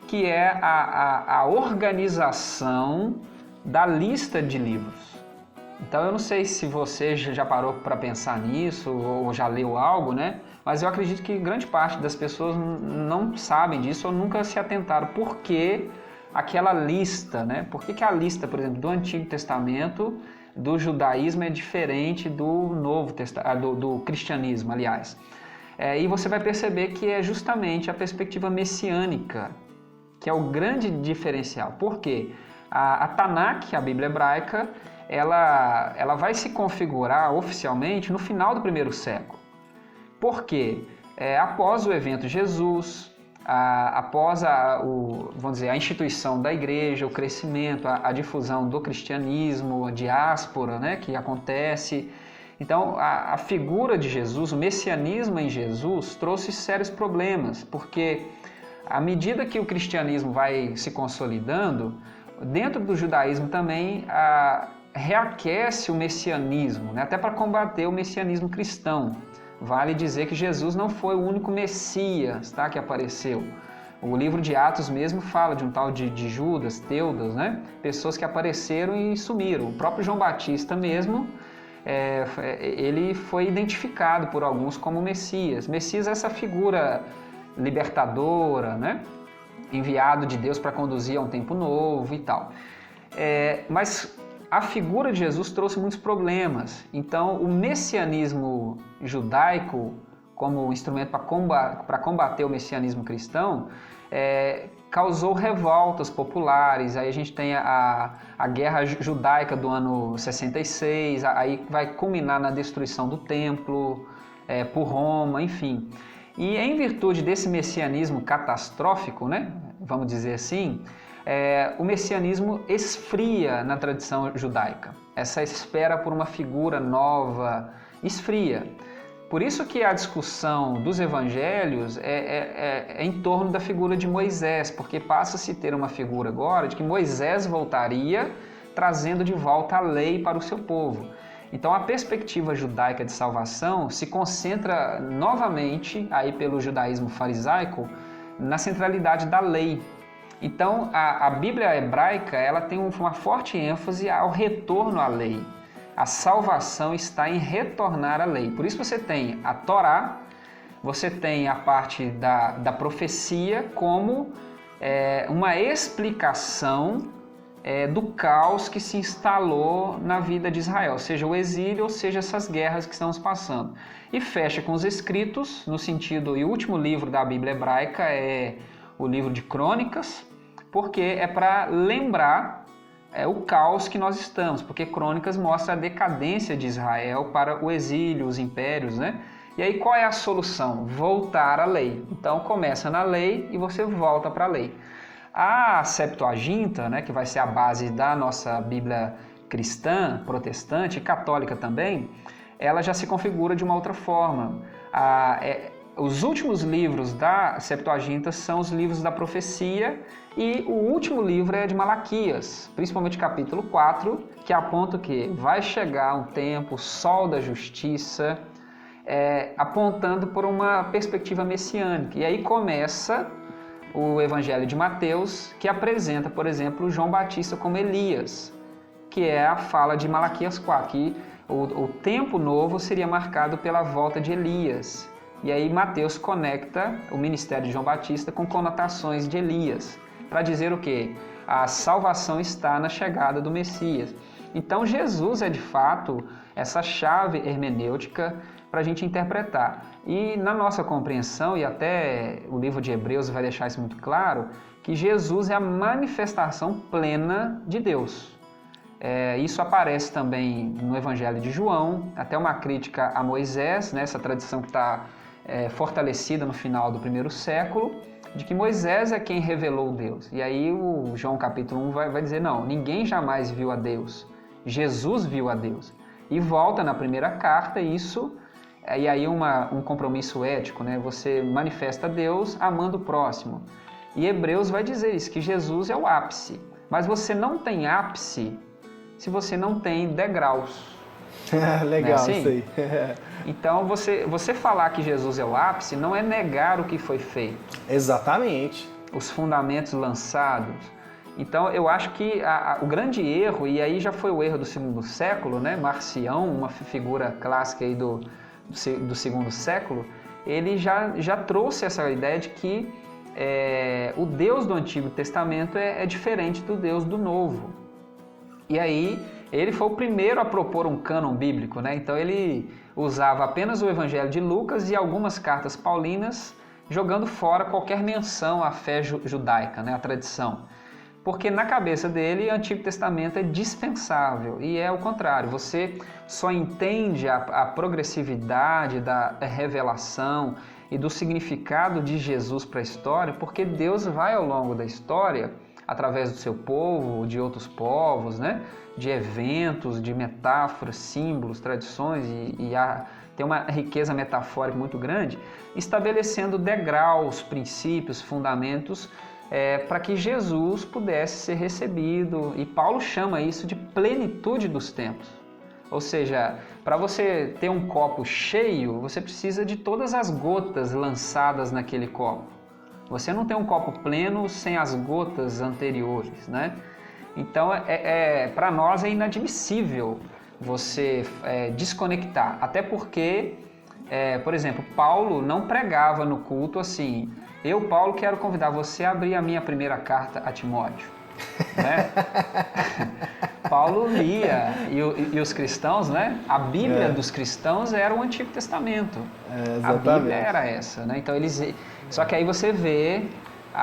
que é a organização da lista de livros. Então eu não sei se você já parou para pensar nisso ou já leu algo, né? Mas eu acredito que grande parte das pessoas não sabem disso ou nunca se atentaram. Por que aquela lista, né? Por que a lista, por exemplo, do Antigo Testamento, do judaísmo é diferente do Novo Testamento, do cristianismo, aliás. E você vai perceber que é justamente a perspectiva messiânica que é o grande diferencial. Por quê? A Tanakh, a Bíblia hebraica, ela vai se configurar oficialmente no final do primeiro século. Por quê? Após o evento Jesus, após vamos dizer, a instituição da igreja, o crescimento, a difusão do cristianismo, a diáspora, né, que acontece. Então, a figura de Jesus, o messianismo em Jesus, trouxe sérios problemas, porque à medida que o cristianismo vai se consolidando, dentro do judaísmo também reaquece o messianismo, né, até para combater o messianismo cristão. Vale dizer que Jesus não foi o único Messias, tá, que apareceu. O livro de Atos mesmo fala de um tal de Judas, Teudas, né? Pessoas que apareceram e sumiram. O próprio João Batista mesmo, ele foi identificado por alguns como Messias. Messias é essa figura libertadora, né? Enviado de Deus para conduzir a um tempo novo e tal. Mas a figura de Jesus trouxe muitos problemas. Então, o messianismo judaico, como instrumento para combater o messianismo cristão, causou revoltas populares. Aí a gente tem a guerra judaica do ano 66, aí vai culminar na destruição do templo por Roma, enfim. E em virtude desse messianismo catastrófico, né, vamos dizer assim, o messianismo esfria na tradição judaica. Essa espera por uma figura nova esfria. Por isso que a discussão dos evangelhos é em torno da figura de Moisés, porque passa-se a ter uma figura agora de que Moisés voltaria trazendo de volta a lei para o seu povo. Então a perspectiva judaica de salvação se concentra novamente, aí pelo judaísmo farisaico, na centralidade da lei. Então, a Bíblia hebraica ela tem uma forte ênfase ao retorno à lei. A salvação está em retornar à lei. Por isso você tem a Torá, você tem a parte da profecia como uma explicação do caos que se instalou na vida de Israel, seja o exílio ou seja essas guerras que estamos passando. E fecha com os escritos, no sentido, e o último livro da Bíblia hebraica é o livro de Crônicas, porque é para lembrar o caos que nós estamos, porque Crônicas mostra a decadência de Israel para o exílio, os impérios, né? E aí qual é a solução? Voltar à lei. Então começa na lei e você volta para a lei. A Septuaginta, né, que vai ser a base da nossa Bíblia cristã, protestante e católica também, ela já se configura de uma outra forma. Os últimos livros da Septuaginta são os livros da profecia e o último livro é de Malaquias, principalmente capítulo 4, que aponta que vai chegar um tempo, o sol da justiça, apontando por uma perspectiva messiânica. E aí começa o Evangelho de Mateus, que apresenta, por exemplo, João Batista como Elias, que é a fala de Malaquias 4, que o tempo novo seria marcado pela volta de Elias. E aí Mateus conecta o ministério de João Batista com conotações de Elias, para dizer o quê? A salvação está na chegada do Messias. Então Jesus é de fato essa chave hermenêutica para a gente interpretar. E na nossa compreensão, e até o livro de Hebreus vai deixar isso muito claro, que Jesus é a manifestação plena de Deus. Isso aparece também no Evangelho de João, até uma crítica a Moisés, né, essa tradição que está fortalecida no final do primeiro século, de que Moisés é quem revelou Deus. E aí o João capítulo 1 vai dizer, não, ninguém jamais viu a Deus, Jesus viu a Deus. E volta na primeira carta isso, e aí um compromisso ético, né? Você manifesta Deus amando o próximo. E Hebreus vai dizer isso, que Jesus é o ápice. Mas você não tem ápice se você não tem degraus. Legal, assim? Isso aí. Então, você falar que Jesus é o ápice não é negar o que foi feito. Exatamente. Os fundamentos lançados. Então, eu acho que o grande erro, e aí já foi o erro do segundo século, né? Marcião, uma figura clássica aí do segundo século, ele já trouxe essa ideia de que o Deus do Antigo Testamento é diferente do Deus do Novo. E aí, ele foi o primeiro a propor um cânon bíblico, né? Então ele usava apenas o Evangelho de Lucas e algumas cartas paulinas, jogando fora qualquer menção à fé judaica, né? A tradição. Porque na cabeça dele, o Antigo Testamento é dispensável, e é o contrário. Você só entende a progressividade da revelação e do significado de Jesus para a história, porque Deus vai ao longo da história, através do seu povo, de outros povos, né? De eventos, de metáforas, símbolos, tradições, tem uma riqueza metafórica muito grande, estabelecendo degraus, princípios, fundamentos, para que Jesus pudesse ser recebido. E Paulo chama isso de plenitude dos tempos. Ou seja, para você ter um copo cheio, você precisa de todas as gotas lançadas naquele copo. Você não tem um copo pleno sem as gotas anteriores, né? Então, para nós é inadmissível você desconectar. Até porque, por exemplo, Paulo não pregava no culto assim: eu, Paulo, quero convidar você a abrir a minha primeira carta a Timóteo. Né? Paulo lia, e os cristãos, né? A Bíblia dos cristãos era o Antigo Testamento. A Bíblia era essa, né? Então só que aí você vê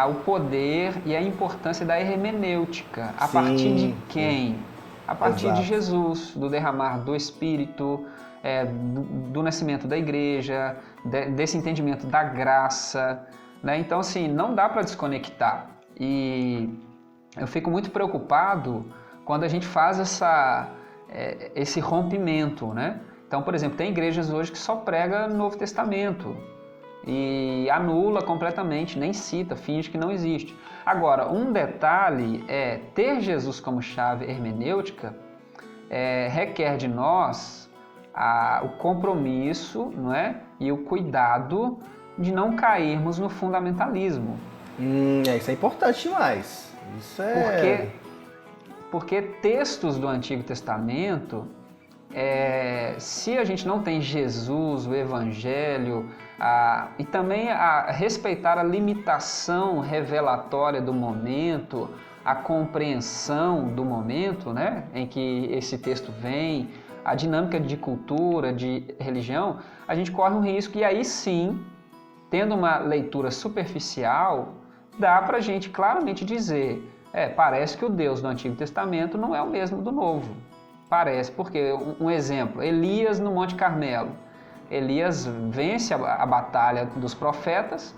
o poder e a importância da hermenêutica. A partir de quem? A partir de Jesus, do derramar do Espírito, do nascimento da igreja, desse entendimento da graça, né? Então, assim, não dá para desconectar. E eu fico muito preocupado quando a gente faz esse rompimento, né? Então, por exemplo, tem igrejas hoje que só prega no Novo Testamento e anula completamente, nem cita, finge que não existe. Agora, um detalhe é ter Jesus como chave hermenêutica requer de nós o compromisso, não é? E o cuidado de não cairmos no fundamentalismo. Isso é importante demais. Isso é... Porque textos do Antigo Testamento, se a gente não tem Jesus, o Evangelho, e também a respeitar a limitação revelatória do momento, a compreensão do momento, né, em que esse texto vem, a dinâmica de cultura, de religião, a gente corre um risco, e aí sim, tendo uma leitura superficial, dá para a gente claramente dizer, parece que o Deus do Antigo Testamento não é o mesmo do Novo. Parece, porque, um exemplo, Elias no Monte Carmelo. Elias vence a batalha dos profetas,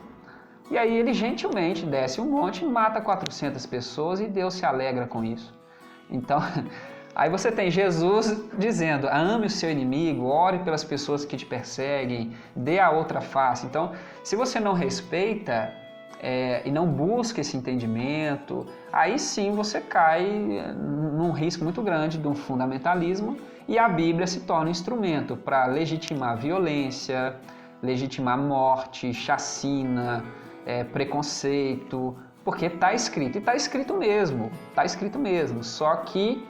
e aí ele gentilmente desce um monte e mata 400 pessoas, e Deus se alegra com isso. Então, aí você tem Jesus dizendo, ame o seu inimigo, ore pelas pessoas que te perseguem, dê a outra face. Então, se você não respeita e não busca esse entendimento, aí sim você cai num risco muito grande de um fundamentalismo, e a Bíblia se torna um instrumento para legitimar violência, legitimar morte, chacina, preconceito, porque está escrito, e está escrito mesmo, só que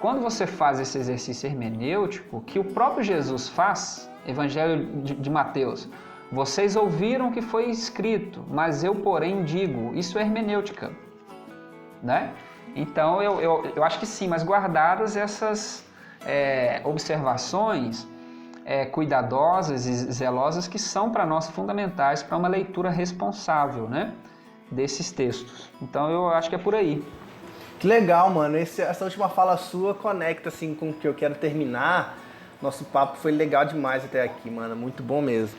quando você faz esse exercício hermenêutico, que o próprio Jesus faz, Evangelho de Mateus, vocês ouviram o que foi escrito, mas eu, porém, digo, isso é hermenêutica, né? Então, eu acho que sim, mas guardadas essas observações cuidadosas e zelosas que são para nós fundamentais para uma leitura responsável, né, desses textos. Então, eu acho que é por aí. Que legal, mano. Essa última fala sua conecta assim com o que eu quero terminar. Nosso papo foi legal demais até aqui, mano. Muito bom mesmo.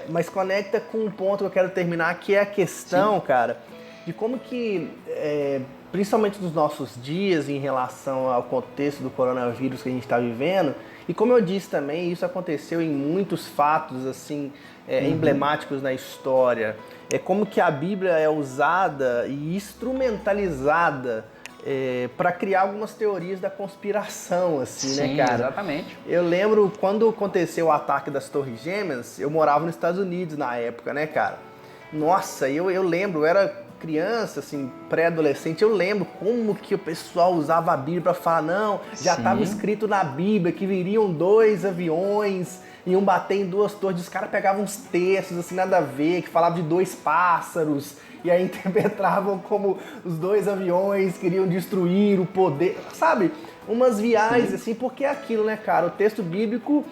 Mas conecta com um ponto que eu quero terminar, que é a questão, sim, cara, de como que, principalmente nos nossos dias, em relação ao contexto do coronavírus que a gente está vivendo, e como eu disse também, isso aconteceu em muitos fatos assim emblemáticos na história. Como que a Bíblia é usada e instrumentalizada para criar algumas teorias da conspiração, assim, sim, né, cara? Exatamente. Eu lembro quando aconteceu o ataque das Torres Gêmeas, eu morava nos Estados Unidos na época, né, cara? Nossa, eu lembro, eu era criança, assim, pré-adolescente, eu lembro como que o pessoal usava a Bíblia para falar, não, já estava escrito na Bíblia que viriam 2 aviões, iam bater em 2 torres, os caras pegavam uns textos, assim, nada a ver, que falavam de 2 pássaros, e aí interpretavam como os 2 aviões queriam destruir o poder, sabe? Umas viagens, sim, assim, porque é aquilo, né, cara? O texto bíblico,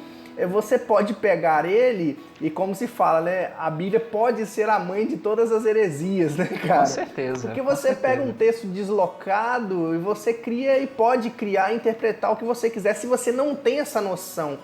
você pode pegar ele e, como se fala, né, a Bíblia pode ser a mãe de todas as heresias, né, cara? Com certeza. Porque você pega um texto deslocado e você cria e pode criar e interpretar o que você quiser, se você não tem essa noção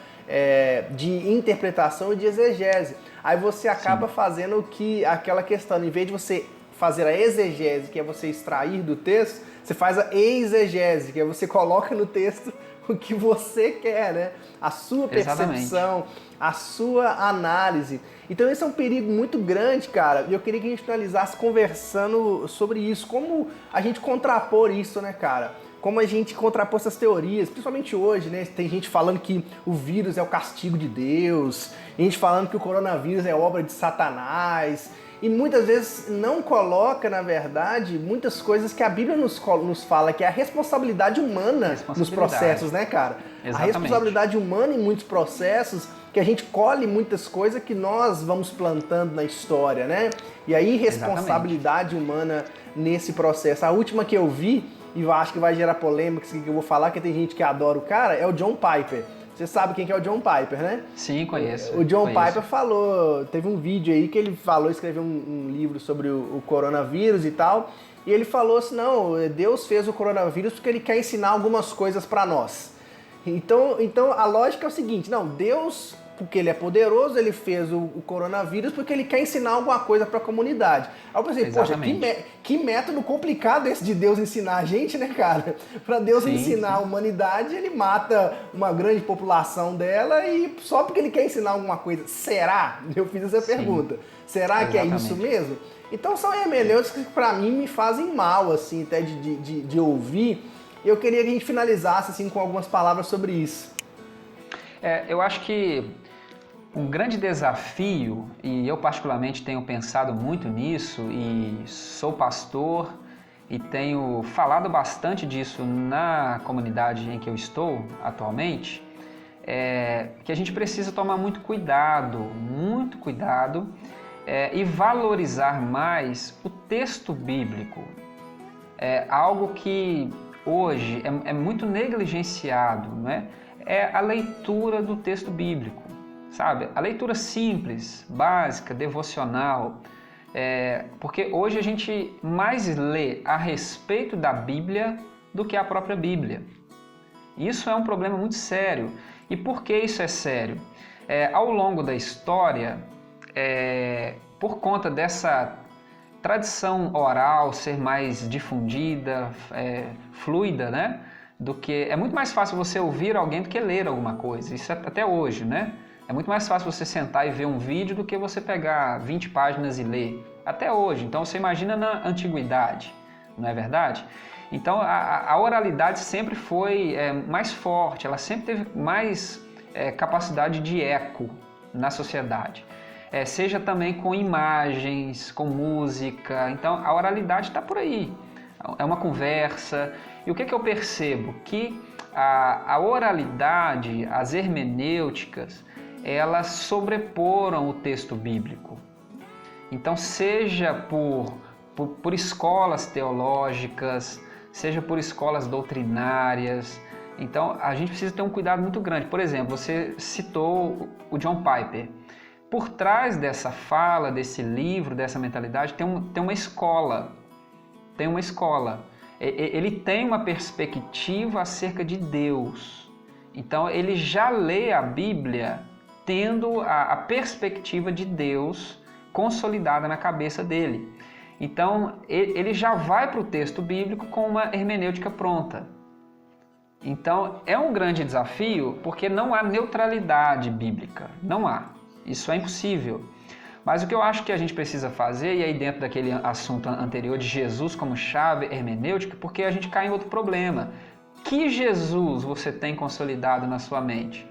de interpretação e de exegese. Aí você acaba, sim, fazendo aquela questão, em vez de você fazer a exegese, que é você extrair do texto, você faz a exegese, que é você coloca no texto o que você quer, né? A sua percepção, exatamente, a sua análise. Então esse é um perigo muito grande, cara, e eu queria que a gente finalizasse conversando sobre isso, como a gente contrapor isso, né, cara? Como a gente contrapor essas teorias, principalmente hoje, né? Tem gente falando que o vírus é o castigo de Deus, gente falando que o coronavírus é obra de Satanás, e muitas vezes não coloca, na verdade, muitas coisas que a Bíblia nos fala, que é a responsabilidade humana nos processos, né, cara? Exatamente. A responsabilidade humana em muitos processos, que a gente colhe muitas coisas que nós vamos plantando na história, né? E aí, responsabilidade humana nesse processo. A última que eu vi, e eu acho que vai gerar polêmica, que eu vou falar, que tem gente que adora o cara, é o John Piper. Você sabe quem que é o John Piper, né? Sim, conheço. O John Piper falou, teve um vídeo aí que ele falou, escreveu um livro sobre o coronavírus e tal, e ele falou assim, não, Deus fez o coronavírus porque ele quer ensinar algumas coisas para nós. Então a lógica é o seguinte, não, Deus, porque ele é poderoso, ele fez o coronavírus porque ele quer ensinar alguma coisa para a comunidade. Aí eu pensei, poxa, que método complicado esse de Deus ensinar a gente, né, cara? Para Deus ensinar a humanidade, ele mata uma grande população dela e só porque ele quer ensinar alguma coisa. Será? Eu fiz essa pergunta. Será que é isso mesmo? Então são hermenêuticas que para mim me fazem mal, assim, até de ouvir. Eu queria que a gente finalizasse assim, com algumas palavras sobre isso. Eu acho que um grande desafio, e eu particularmente tenho pensado muito nisso, e sou pastor e tenho falado bastante disso na comunidade em que eu estou atualmente, é que a gente precisa tomar muito cuidado e valorizar mais o texto bíblico. É algo que hoje é muito negligenciado, não é? É a leitura do texto bíblico, sabe? A leitura simples, básica, devocional, porque hoje a gente mais lê a respeito da Bíblia do que a própria Bíblia. Isso é um problema muito sério. E por que isso é sério? Ao longo da história, por conta dessa tradição oral ser mais difundida, fluida, né? É muito mais fácil você ouvir alguém do que ler alguma coisa, isso até hoje, né? É muito mais fácil você sentar e ver um vídeo do que você pegar 20 páginas e ler, até hoje. Então você imagina na antiguidade, não é verdade? Então a oralidade sempre foi mais forte, ela sempre teve mais capacidade de eco na sociedade. Seja também com imagens, com música, então a oralidade está por aí, é uma conversa. E o que eu percebo? Que a oralidade, as hermenêuticas, elas sobreporam o texto bíblico. Então, seja por escolas teológicas, seja por escolas doutrinárias, então a gente precisa ter um cuidado muito grande. Por exemplo, você citou o John Piper. Por trás dessa fala, desse livro, dessa mentalidade, tem uma escola. Tem uma escola. Ele tem uma perspectiva acerca de Deus. Então, ele já lê a Bíblia tendo a perspectiva de Deus consolidada na cabeça dele. Então, ele já vai para o texto bíblico com uma hermenêutica pronta. Então, é um grande desafio porque não há neutralidade bíblica. Não há. Isso é impossível. Mas o que eu acho que a gente precisa fazer, e aí dentro daquele assunto anterior de Jesus como chave hermenêutica, porque a gente cai em outro problema. Que Jesus você tem consolidado na sua mente?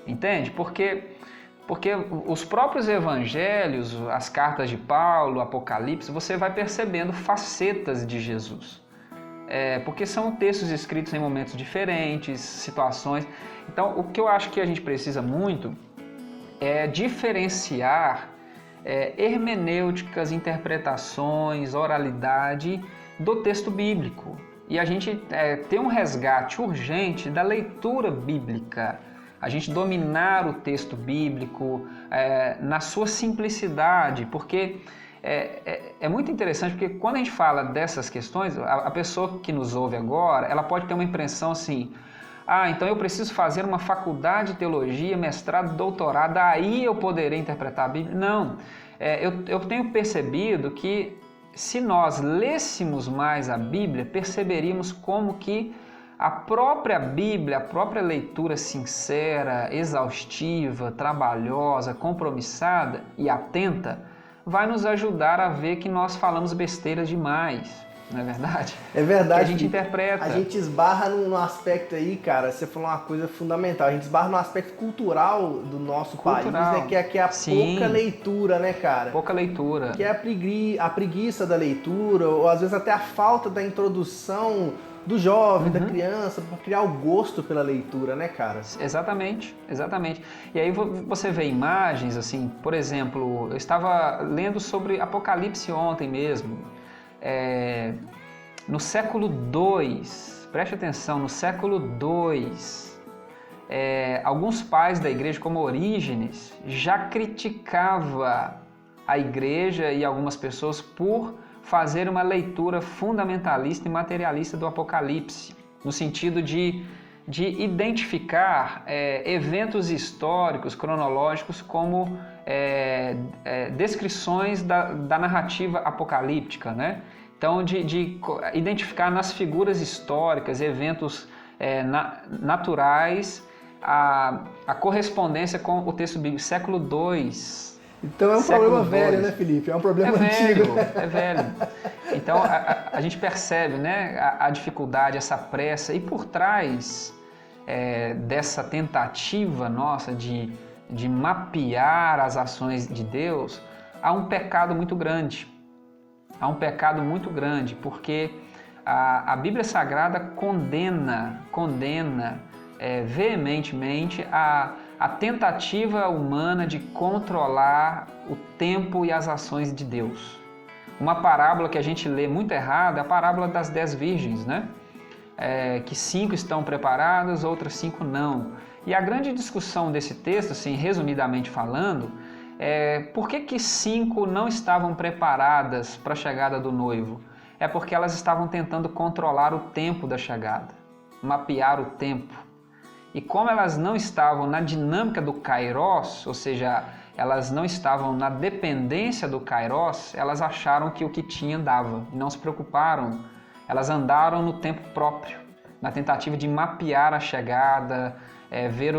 Entende? Porque os próprios evangelhos, as cartas de Paulo, Apocalipse, você vai percebendo facetas de Jesus. Porque são textos escritos em momentos diferentes, situações. Então, o que eu acho que a gente precisa muito é diferenciar hermenêuticas, interpretações, oralidade do texto bíblico. E a gente ter um resgate urgente da leitura bíblica, a gente dominar o texto bíblico na sua simplicidade, porque é muito interessante, porque quando a gente fala dessas questões, a pessoa que nos ouve agora, ela pode ter uma impressão assim: então eu preciso fazer uma faculdade de teologia, mestrado, doutorado, aí eu poderei interpretar a Bíblia. Não, eu tenho percebido que se nós lêssemos mais a Bíblia, perceberíamos como que a própria Bíblia, a própria leitura sincera, exaustiva, trabalhosa, compromissada e atenta, vai nos ajudar a ver que nós falamos besteiras demais. Não é verdade? É verdade. Que a gente interpreta. A gente esbarra num aspecto aí, cara, você falou uma coisa fundamental. A gente esbarra no aspecto cultural do nosso país, né? Que é a pouca leitura, né, cara? Pouca leitura. Que é a preguiça da leitura, ou às vezes até a falta da introdução do jovem, da criança, para criar o gosto pela leitura, né, cara? Exatamente, exatamente. E aí você vê imagens, assim, por exemplo, eu estava lendo sobre Apocalipse ontem mesmo. No século II, preste atenção, no século II, alguns pais da igreja, como Orígenes, já criticava a igreja e algumas pessoas por fazer uma leitura fundamentalista e materialista do Apocalipse, no sentido de identificar eventos históricos, cronológicos, como descrições da narrativa apocalíptica, né? Então, de identificar nas figuras históricas, eventos naturais, a correspondência com o texto bíblico, século II. Então é um problema velho, né, Felipe? É um problema antigo. É velho. Então a gente percebe, né, a dificuldade, essa pressa, e por trás dessa tentativa nossa de mapear as ações de Deus, há um pecado muito grande. Há um pecado muito grande, porque a Bíblia Sagrada condena veementemente a tentativa humana de controlar o tempo e as ações de Deus. Uma parábola que a gente lê muito errado é a parábola das 10 virgens, né? Que 5 estão preparadas, outras 5 não. E a grande discussão desse texto, assim, resumidamente falando, por que 5 não estavam preparadas para a chegada do noivo? É porque elas estavam tentando controlar o tempo da chegada, mapear o tempo. E como elas não estavam na dinâmica do kairos, ou seja, elas não estavam na dependência do kairos, elas acharam que o que tinham dava, e não se preocuparam. Elas andaram no tempo próprio, na tentativa de mapear a chegada, ver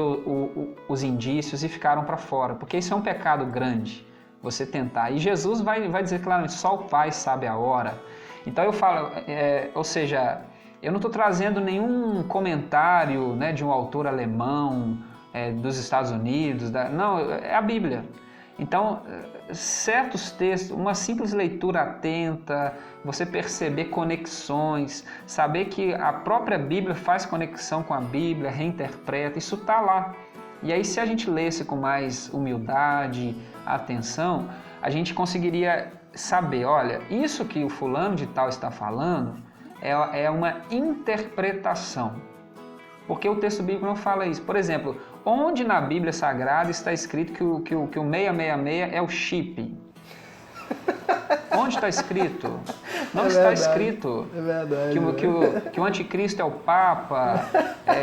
os indícios e ficaram para fora, porque isso é um pecado grande, você tentar. E Jesus vai dizer claramente, só o Pai sabe a hora. Então eu falo, ou seja, eu não estou trazendo nenhum comentário, né, de um autor alemão, dos Estados Unidos, não, é a Bíblia. Então, certos textos, uma simples leitura atenta, você perceber conexões, saber que a própria Bíblia faz conexão com a Bíblia, reinterpreta, isso está lá. E aí, se a gente lesse com mais humildade, atenção, a gente conseguiria saber, olha, isso que o fulano de tal está falando é uma interpretação. Porque o texto bíblico não fala isso. Por exemplo, onde na Bíblia Sagrada está escrito que o 666 é o chip? Onde está escrito? Não está escrito que o anticristo é o Papa,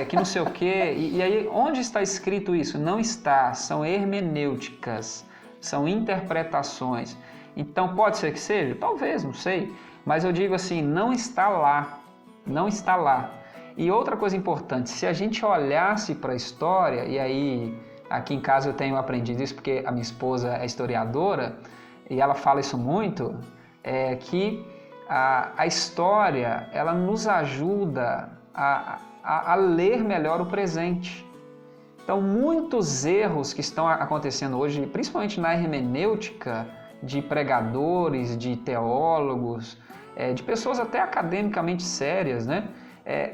que não sei o quê. E aí, onde está escrito isso? Não está. São hermenêuticas, são interpretações. Então, pode ser que seja? Talvez, não sei. Mas eu digo assim, não está lá. Não está lá. E outra coisa importante, se a gente olhasse para a história, e aí aqui em casa eu tenho aprendido isso porque a minha esposa é historiadora, e ela fala isso muito, que a história ela nos ajuda a ler melhor o presente. Então, muitos erros que estão acontecendo hoje, principalmente na hermenêutica de pregadores, de teólogos, de pessoas até academicamente sérias, né?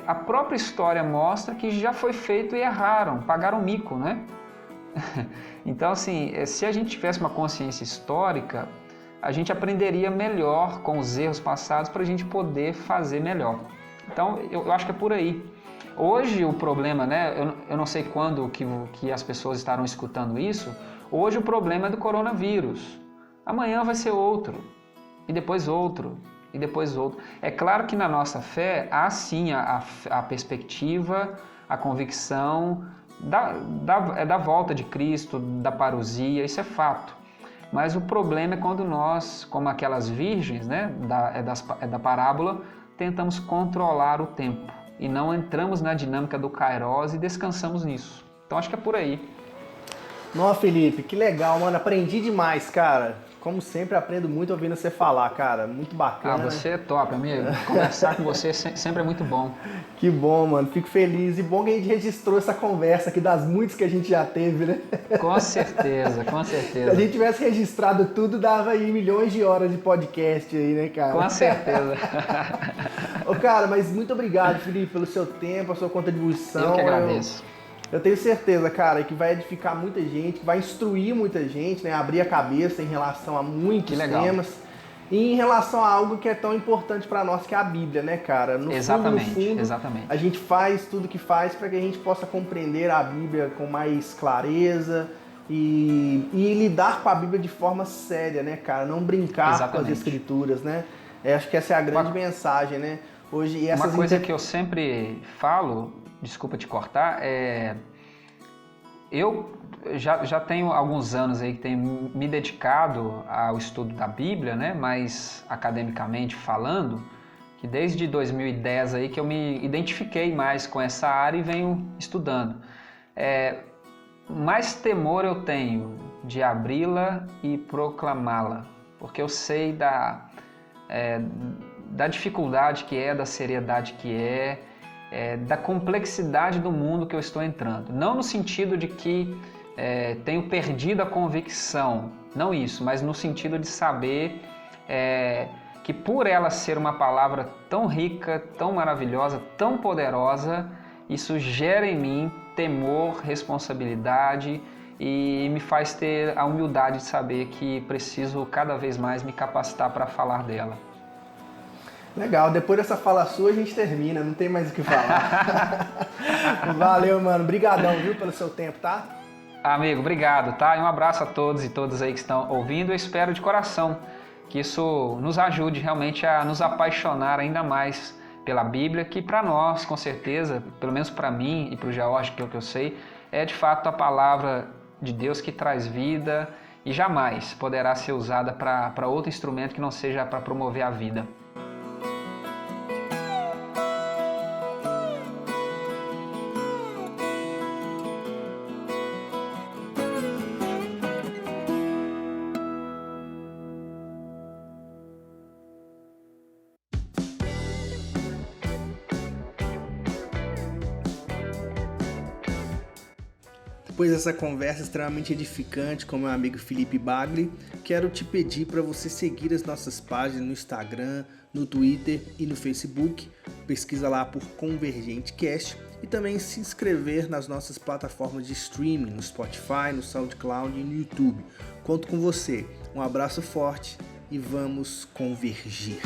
A própria história mostra que já foi feito e erraram, pagaram mico, né? Então, assim, se a gente tivesse uma consciência histórica, a gente aprenderia melhor com os erros passados para a gente poder fazer melhor. Então, eu acho que é por aí. Hoje o problema, né? Eu não sei quando que as pessoas estarão escutando isso. Hoje o problema é do coronavírus. Amanhã vai ser outro, e depois outro, e depois outro. É claro que na nossa fé há sim a perspectiva, a convicção da volta de Cristo, da parousia, isso é fato. Mas o problema é quando nós, como aquelas virgens, né, da parábola, tentamos controlar o tempo e não entramos na dinâmica do kairos e descansamos nisso. Então acho que é por aí. Nossa, Felipe, que legal, mano. Aprendi demais, cara. Como sempre, aprendo muito ouvindo você falar, cara. Muito bacana. Você é top, amigo. Conversar com você sempre é muito bom. Que bom, mano. Fico feliz. E bom que a gente registrou essa conversa aqui das muitas que a gente já teve, né? Com certeza, com certeza. Se a gente tivesse registrado tudo, dava aí milhões de horas de podcast aí, né, cara? Com certeza. Ô, cara, mas muito obrigado, Felipe, pelo seu tempo, a sua contribuição. Eu que agradeço. Eu tenho certeza, cara, que vai edificar muita gente, que vai instruir muita gente, né? Abrir a cabeça em relação a muitos temas. E em relação a algo que é tão importante para nós, que é a Bíblia, né, cara? No fundo, exatamente. A gente faz tudo que faz para que a gente possa compreender a Bíblia com mais clareza e lidar com a Bíblia de forma séria, né, cara? Não brincar com as Escrituras, né? Acho que essa é a grande mensagem, né? Hoje, uma coisa que eu sempre falo, desculpa te cortar, eu já tenho alguns anos aí que tenho me dedicado ao estudo da Bíblia, né, mais academicamente falando, que desde 2010 aí que eu me identifiquei mais com essa área e venho estudando. Mais temor eu tenho de abri-la e proclamá-la, porque eu sei da dificuldade que é, da seriedade que da complexidade do mundo que eu estou entrando. Não no sentido de que tenho perdido a convicção, não isso, mas no sentido de saber que por ela ser uma palavra tão rica, tão maravilhosa, tão poderosa, isso gera em mim temor, responsabilidade e me faz ter a humildade de saber que preciso cada vez mais me capacitar para falar dela. Legal, depois dessa fala sua a gente termina, não tem mais o que falar. Valeu, mano, brigadão, viu, pelo seu tempo, tá? Amigo, obrigado, tá? E um abraço a todos e todas aí que estão ouvindo. Eu espero de coração que isso nos ajude realmente a nos apaixonar ainda mais pela Bíblia, que para nós, com certeza, pelo menos para mim e para o George, que é o que eu sei, é de fato a palavra de Deus que traz vida e jamais poderá ser usada para outro instrumento que não seja para promover a vida. Depois dessa conversa extremamente edificante com meu amigo Felipe Bagli, quero te pedir para você seguir as nossas páginas no Instagram, no Twitter e no Facebook. Pesquisa lá por ConvergenteCast e também se inscrever nas nossas plataformas de streaming, no Spotify, no SoundCloud e no YouTube. Conto com você. Um abraço forte e vamos convergir.